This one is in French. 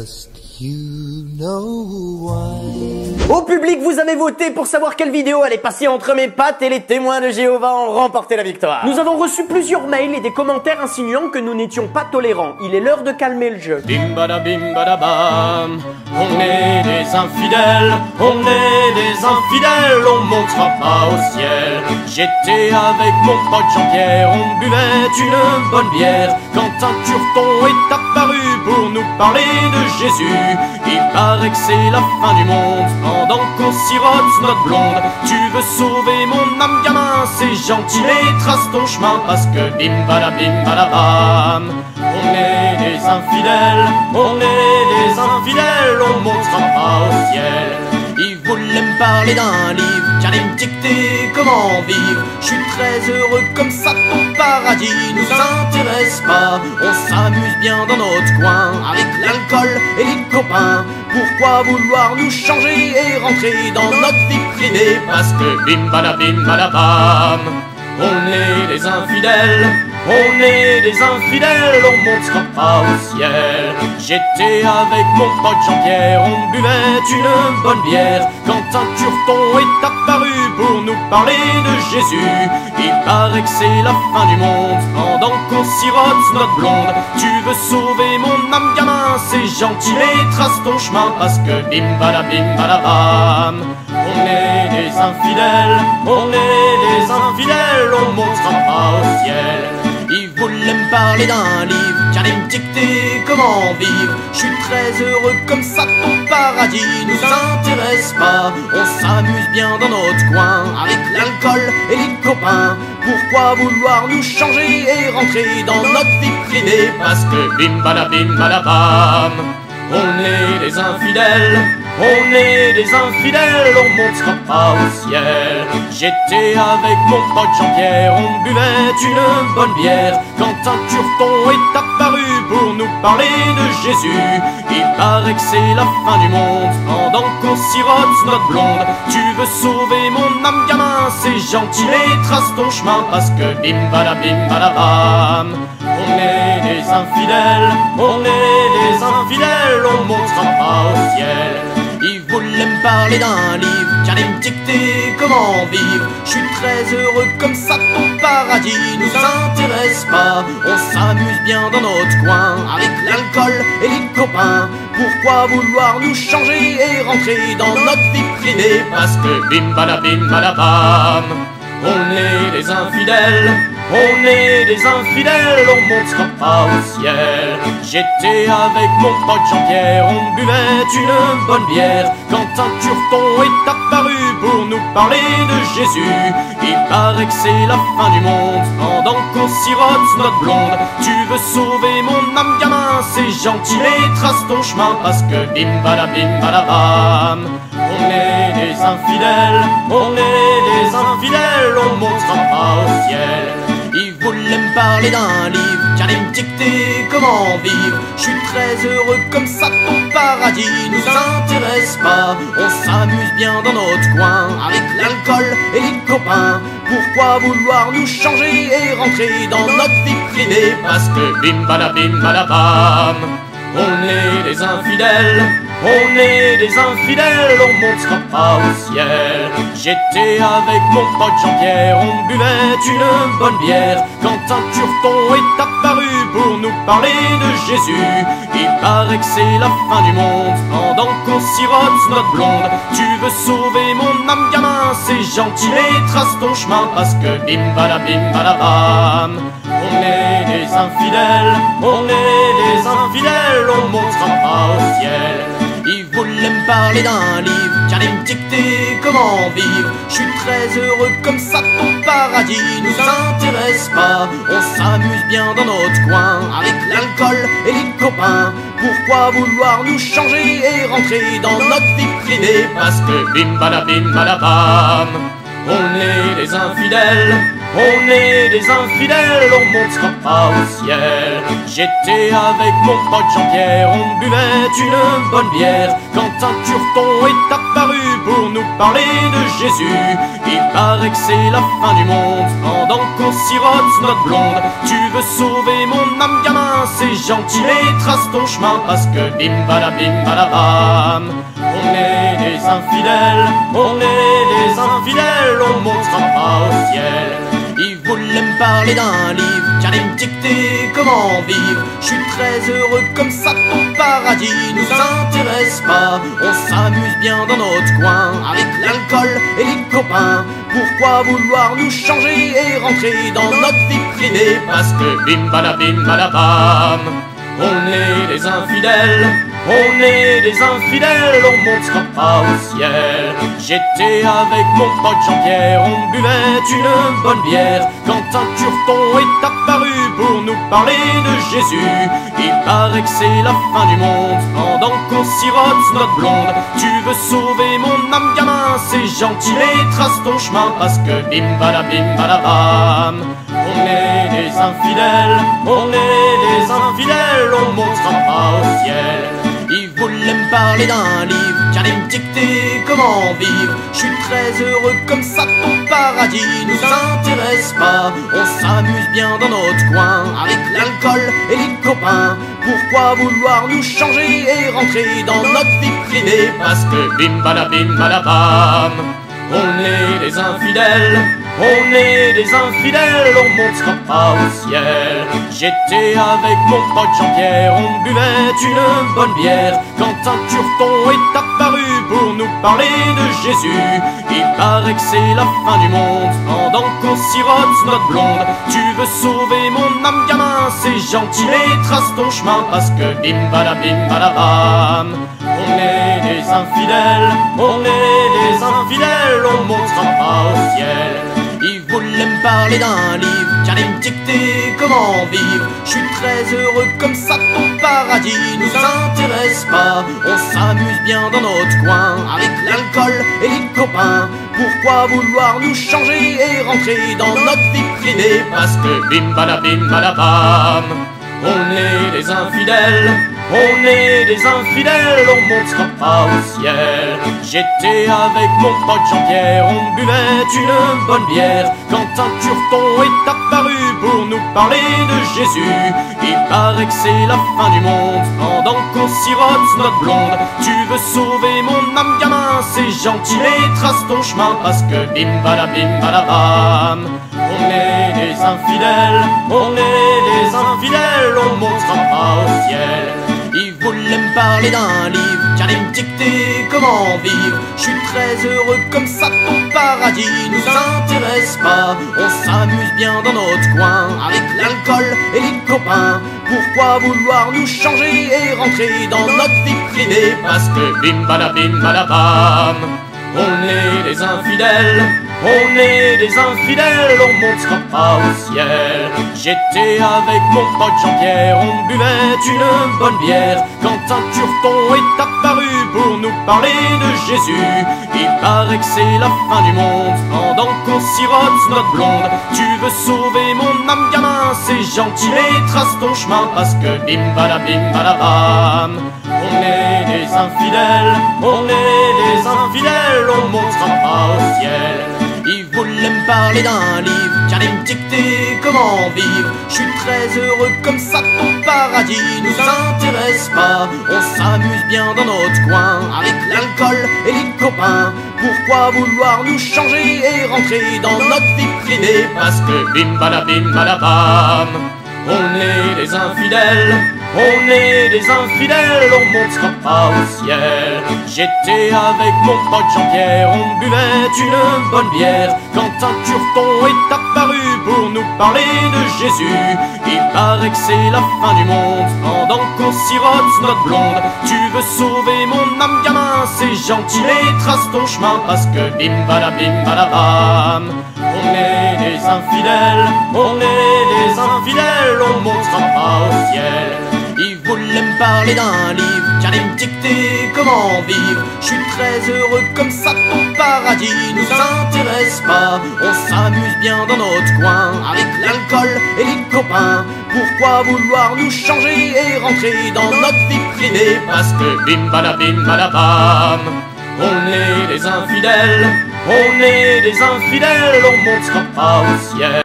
Just you know why. Au public, vous avez voté pour savoir quelle vidéo allait passer entre mes pattes et les témoins de Jéhovah ont remporté la victoire. Nous avons reçu plusieurs mails et des commentaires insinuant que nous n'étions pas tolérants. Il est l'heure de calmer le jeu. Bim bada bam, on est des infidèles, on est des infidèles, on montera pas au ciel. J'étais avec mon pote Jean-Pierre, on buvait une bonne bière, quand un turton est apparu pour nous parler de Jésus. Il paraît que c'est la fin du monde, pendant qu'on sirote notre blonde. Tu veux sauver mon âme gamin, c'est gentil mais trace ton chemin, parce que bim bada bam, on est des infidèles, on est des infidèles, on montera pas au ciel. Il voulait me parler d'un livre, qui allait me dicter comment vivre. Je suis très heureux comme ça, ton paradis nous intéresse pas. On s'amuse bien dans notre coin, avec l'alcool et les copains. Pourquoi vouloir nous changer et rentrer dans notre vie privée? Parce que bim bada bam, on est des infidèles, on est des infidèles, on montera pas au ciel. J'étais avec mon pote Jean-Pierre, on buvait une bonne bière, quand un turton est apparu pour nous parler de Jésus. Il paraît que c'est la fin du monde, pendant qu'on sirote notre blonde. Tu veux sauver mon âme gamin, c'est gentil mais trace ton chemin, parce que bim bada bam, on est des infidèles, on est des infidèles, on montera pas au ciel. Il voulait me parler d'un livre, qui allait me dicter comment vivre. Je suis très heureux comme ça, ton paradis nous intéresse pas. On s'amuse bien dans notre coin, avec l'alcool et les copains. Pourquoi vouloir nous changer et rentrer dans notre vie privée? Parce que bim bada bam, on est des infidèles, on est des infidèles, on montera pas au ciel. J'étais avec mon pote Jean-Pierre, on buvait une bonne bière, quand un turton est apparu pour nous parler de Jésus. Il paraît que c'est la fin du monde, pendant qu'on sirote notre blonde. Tu veux sauver mon âme gamin, c'est gentil mais trace ton chemin, parce que bim bada bam, on est des infidèles, on est des infidèles, on montera pas au ciel. Il voulait me parler d'un livre, qui allait me dicter comment vivre. Je suis très heureux comme ça, ton paradis nous intéresse pas. On s'amuse bien dans notre coin, avec l'alcool et les copains. Pourquoi vouloir nous changer et rentrer dans notre vie privée? Parce que bim bada bam, on est des infidèles, on est des infidèles, on montera pas au ciel. J'étais avec mon pote Jean-Pierre, on buvait une bonne bière, quand un turton est apparu pour nous parler de Jésus. Il paraît que c'est la fin du monde, pendant qu'on sirote notre blonde. Tu veux sauver mon âme gamin, c'est gentil mais trace ton chemin, parce que bim bada bam, on est des infidèles, on est des infidèles, on montera pas au ciel. Il voulait me parler d'un livre, qui allait me dicter comment vivre. Je suis très heureux comme ça, ton paradis nous intéresse pas. On s'amuse bien dans notre coin, avec l'alcool et les copains. Pourquoi vouloir nous changer et rentrer dans notre vie privée? Parce que bim bada bam, on est des infidèles, on est des infidèles, on montera pas au ciel. J'étais avec mon pote Jean-Pierre, on buvait une bonne bière, quand un turton est apparu pour nous parler de Jésus. Il paraît que c'est la fin du monde, pendant qu'on sirote notre blonde. Tu veux sauver mon âme gamin, c'est gentil mais trace ton chemin, parce que bim bada bam, on est des infidèles, on est des infidèles, on montera pas au ciel. Il voulait me parler d'un livre, qui allait me dicter comment vivre. Je suis très heureux comme ça, ton paradis nous intéresse pas. On s'amuse bien dans notre coin, avec l'alcool et les copains. Pourquoi vouloir nous changer et rentrer dans notre vie privée? Parce que bim bada bam, on est des infidèles, On est des infidèles, on montera pas au ciel. J'étais avec mon pote Jean-Pierre, on buvait une bonne bière quand un turton est apparu pour nous parler de Jésus. Il paraît que c'est la fin du monde pendant qu'on sirote notre blonde. Tu veux sauver mon âme gamin, c'est gentil mais trace ton chemin parce que bim badabam. On est des infidèles, on est des infidèles, on montera pas au ciel. Il voulait me parler d'un livre, qui allait me dicter comment vivre. Je suis très heureux comme ça, ton paradis nous intéresse pas. On s'amuse bien dans notre coin, avec l'alcool et les copains. Pourquoi vouloir nous changer et rentrer dans notre vie privée? Parce que bim badabam, on est des infidèles. On est des infidèles, on montera pas au ciel. J'étais avec mon pote Jean-Pierre, on buvait une bonne bière quand un turton est apparu pour nous parler de Jésus. Il paraît que c'est la fin du monde pendant qu'on sirote notre blonde. Tu veux sauver mon âme gamin, c'est gentil mais trace ton chemin parce que bim badabam. On est des infidèles, on est des infidèles, on montera pas au ciel. Il voulait me parler d'un livre, qui allait me dicter comment vivre. Je suis très heureux comme ça, ton paradis nous intéresse pas. On s'amuse bien dans notre coin, avec l'alcool et les copains. Pourquoi vouloir nous changer et rentrer dans notre vie privée? Parce que bim badabam, on est des infidèles. On est des infidèles, on montera pas au ciel. J'étais avec mon pote Jean-Pierre, on buvait une bonne bière quand un turton est apparu pour nous parler de Jésus. Il paraît que c'est la fin du monde pendant qu'on sirote notre blonde. Tu veux sauver mon âme gamin, c'est gentil mais trace ton chemin parce que bim badabam. On est des infidèles, on est des infidèles, on montera pas au ciel. Il voulait me parler d'un livre, qui allait me dicter comment vivre. Je suis très heureux comme ça, ton paradis nous intéresse pas. On s'amuse bien dans notre coin, avec l'alcool et les copains. Pourquoi vouloir nous changer et rentrer dans notre vie privée? Parce que bim badabam, on est des infidèles. On est des infidèles, on montera pas au ciel. J'étais avec mon pote Jean-Pierre, on buvait une bonne bière quand un turton est apparu pour nous parler de Jésus. Il paraît que c'est la fin du monde pendant qu'on sirote notre blonde. Tu veux sauver mon âme gamin, c'est gentil mais trace ton chemin parce que bim badabam. On est des infidèles, on est des infidèles, on montera pas au ciel. Il voulait me parler d'un livre, qui allait me dicter comment vivre. Je suis très heureux comme ça, ton paradis nous intéresse pas. On s'amuse bien dans notre coin, avec l'alcool et les copains. Pourquoi vouloir nous changer et rentrer dans notre vie privée? Parce que bim badabam, on est des infidèles. On est des infidèles, on montera pas au ciel. J'étais avec mon pote Jean-Pierre, on buvait une bonne bière quand un turton est apparu pour nous parler de Jésus. Il paraît que c'est la fin du monde pendant qu'on sirote notre blonde. Tu veux sauver mon âme gamin, c'est gentil mais trace ton chemin parce que bim badabam. On est des infidèles, on est des infidèles, on montera pas au ciel. Il voulait me parler d'un livre, qui allait me dicter comment vivre. Je suis très heureux comme ça, ton paradis nous intéresse pas. On s'amuse bien dans notre coin, avec l'alcool et les copains. Pourquoi vouloir nous changer et rentrer dans notre vie privée? Parce que bim badabam, on est des infidèles. On est des infidèles, on montera pas au ciel. J'étais avec mon pote Jean-Pierre, on buvait une bonne bière quand un turton est apparu pour nous parler de Jésus. Il paraît que c'est la fin du monde pendant qu'on sirote notre blonde. Tu veux sauver mon âme gamin, c'est gentil mais trace ton chemin parce que bim badabam. On est des infidèles, on est des infidèles, on montera pas au ciel. Il voulait me parler d'un livre, qui allait me dicter comment vivre. Je suis très heureux comme ça, ton paradis nous intéresse pas. On s'amuse bien dans notre coin avec l'alcool et les copains. Pourquoi vouloir nous changer et rentrer dans notre vie privée? Parce que bim balabam, on est des infidèles, on est des infidèles, on montera pas au ciel.